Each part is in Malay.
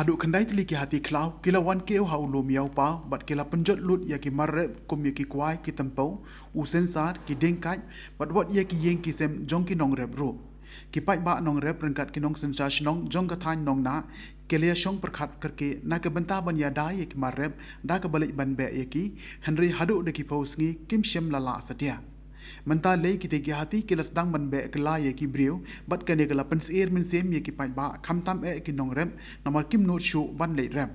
Haduk kendai teli ki hati klau, kila wan keu hau lu miau pau, bat kila penjot lut ya ki marrep kum ya ki kuai ki tempau, u sensar ki dengkai, bat wat ya ki yeng ki sem jong ki nong rep ru. Ki pai ba nong rep rengkat ki nong sensar nong jong ka thain nong na, kelia shong perkhat kerke na ke bentah ban ya dai ya ki marrep, da ke balik ban be ya ki, Henry haduk de ki paus ngi kim shem lala setia. Mentah lei kita ki hati kila sedang menbe kela ye ki brio bat kane kala pensair min sem ye ki pai ba kham tam e ki nong rem namar kim no shu ban lei rem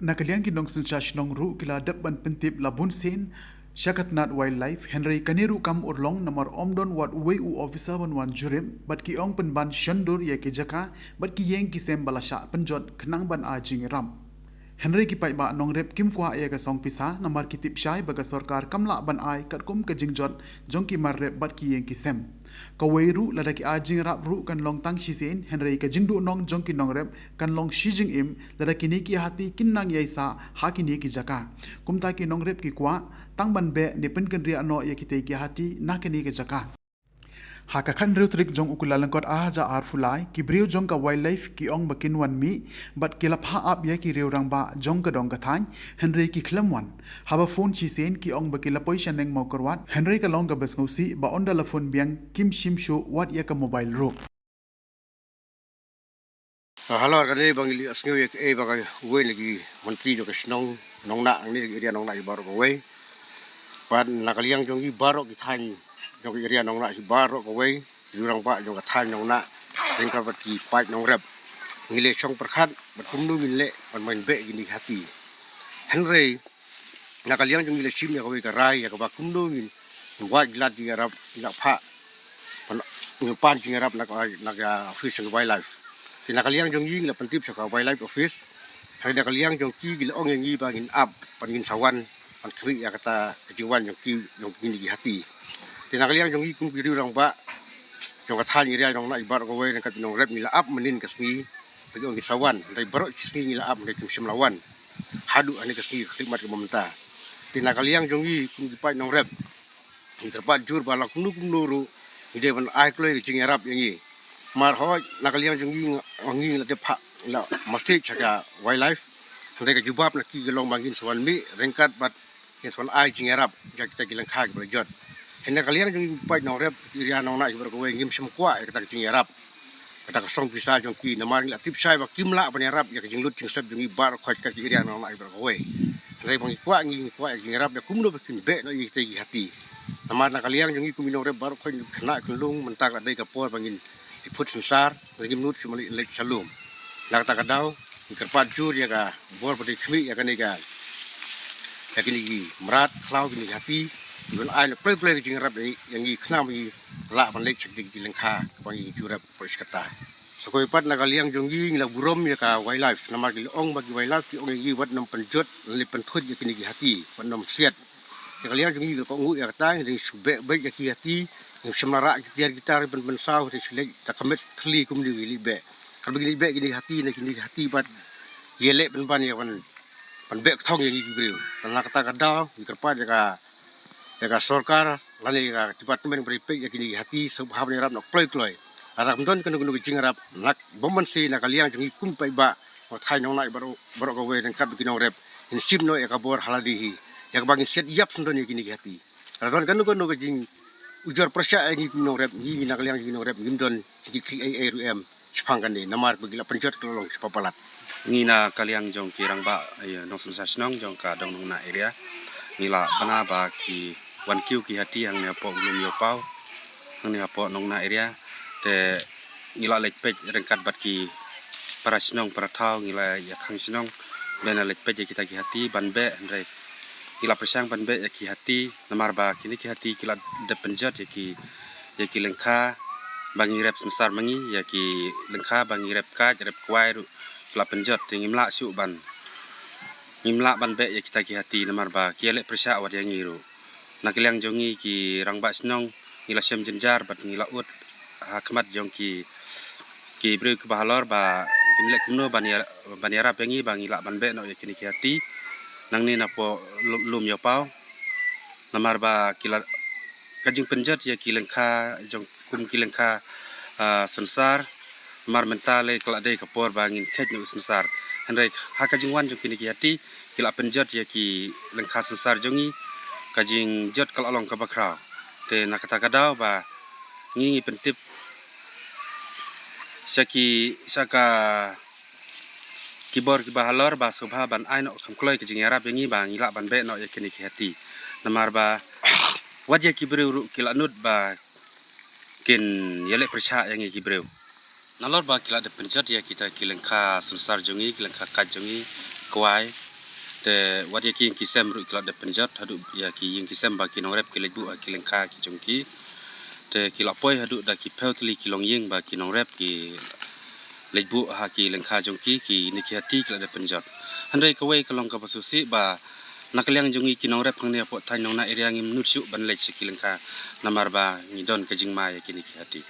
na kalian ki nong sun shash nong ru kila dap ban pentip labun sen Shakat Nat Wildlife Henry Kaniru kam urlong namar omdon wat way u officer ban wan jurim bat ki ong pen ban shandur ye ki jaka bat ki yeng ki sem balasha penjot kenang ban a jing ram Henry ki pai ba nong rep kim kwa ya ka song pisa namar ki tip shai baga sarkar kamla ban ai kat kum ka jingjot jong ki mar rep bat ki yeng ki sem ka weiru lada ki ajing rap ru kan long tang shi sen Henry ka jingdu nong jong ki nong rep kan long shi jing im lada ki ni ki hati kin nang yai sa ha ki ni ki jaka kum ta ki nong rep ki kwa tang ban be ni pen kan ria no ya ki te ki hati na ki ni ki jaka Haka kan riu trik jong ukulalan kot aja arfulai ki brio jong ka wildlife ki ong bakin wan mi bat ki lap ha ap ya ki riu rang ba jong ka dong ka thain Henry ki khlam wan haba phone chi sen ki ong baki lapoi shaneng mau korwat Henry ka long ka bes ngausi ba onda la phone biang kim shim sho wat ya ka mobile ro Halo kali bang ili asngu ye bang gue lagi menteri jo kesnong nong na ni area nong na baru gue pan nakaliang jong i baru ki than jong area nong na baru gue jurang pak jong ka than nong na singkar bat ki pai nong rep ngile chong perkhat bat kumnu ngile pan main be gini hati Henry nakaliang jong ile sim ya gue ka rai ya ka ba kumnu ngin wat glad di arab nak pha pan jing arab nak fish wildlife Tinakaliang jong ying la pentip sa wildlife office hari nakaliang jong ki gila ong yang bangin up pangin sawan pan kri ya kata kejiwan jong ki jong gini di hati tinakaliang jong yi kum kiri orang ba jong kathan area jong na ibar ko we kat nong rep nila up menin kasni pagi ong sawan dai baro kisni nila up dai kim lawan hadu ani kasni khidmat ke mamta tinakaliang jong yi kum dipai nong rep ni terpat jur balak nuru ide ban ai kloi jing arab yang yi mar ho nakaliang jong yi ngi la de pha la masti chaga wildlife hande ka jubab na ki gelong bangin sawan mi rengkat bat yen sawan ai jing arab ja kita gilang kha ke jot hene kaliang jong pai nong rep irian nong na ibar ko ngim sem kwa ka jing arab kata ka song pisa jong ki na mar la tip sai ba kim la ban arab ya jing lut jing sab jong bar khot ka irian nong na ibar ko re bang kwa jing arab ya kumno bekin be no yi te hati namar nakaliang jong kum nong rep bar khot khna kulung mentak la dai ka por bangin iput sensar lagi menurut cuma lek salum nak tak kadau kerpat jur ya ka bor pati khmi ya kan ikan ya kini merat klau kini hati don ai le play jing rap yang i khna mi la ban lek chak di lengkha bang i jurap pois kata sokoi pat nakaliang jonggi ngila burom ya ka wildlife namar ki ong bagi wildlife ki ong i wat nam penjot le penthut ya kini hati pan nam siat nakaliang jonggi ko ngu ya kata ni sube baik ya ki hati yang semara kita ben saw te selek takamet kli kum di libe kan begini libe gini hati bat yelek ben ban ya pan bek thong yang gibriu tan kata kada dikerpa ya ka sarkar lani ka departemen beripik ya gini hati sebab ni rap nak ploi arab don kan gunu jing rap nak bomban si nak kaliang jeng kum pai ba thai nong nai baru ko we dan kat begini rep in sim no ya ka bor haladihi ya bangin set yap sundon ya gini hati radon kan gunu jing ujar persya ini nong rep ini nak liang ini nong rep gimdon sikit ARM sepangkan ni namar begila penjot kelolong sepapalat ngina kaliang jong kirang ba nong sensasnong jong ka dong nong na area ngila bana ba ki wan kiu ki hati hang ne po ulum yo pau hang ne po nong na area te ngila lek pej rengkat bat ki parasnong paratau ngila ya khang snong bena lek pej kita ki hati banbe andre kila persang banbe ya ki hati namar ba kini ki hati kila de penjat ya ki lengkha bangi rep sensar mangi ya ki lengkha bangi rep ka rep kwai ru kila penjat ngimla su ban be ya kita ki hati namar ba ki lek persa wat yang ngiru nakilang jongi ki rangba snong ngila sem jenjar bat ngila ut hakmat jong ki bru ke bahalor ba binlek kuno ban yarap yangi bangi la banbe no ya kini ki hati nang ni napo lum yo pau namar ba kila kajing penjat ya kilengkha jong kum kilengkha sensar mar mentale kelak dei kapor bangin khet nu sensar henry hakajingwan jong kini ki hati kila penjot ya ki lengkha sensar jongi kajing jot kala long ka bakrau te nakata kadau ba ngi pentip saka kibor ki bahalor ba subha ban ai no kamkloi kajing arab ngi ba ngila ban be no ya kini ki hati namar ba wajya ki breu kila nut ba kin yele persha yang ki breu nalor ba kila de penjat ya kita kilengka sensar jongi kilengka kat jongi kwai te wat ya ki kisem ru kila de penjat hadu ya ki yang kisem ba kinong rep kilebu kilengka ki jongki te kila poi hadu da ki peutli kilong yeng ba kinong rep ki lebu ha ki lengka jongki ki niki hati kila de penjat handai kawai kalong ka pasusi ba nakaliang jongi kinong rep hang ne po thainong na area ngim nutsu ban lech kilengka namar ba ngidon kajing ma ya ki niki hati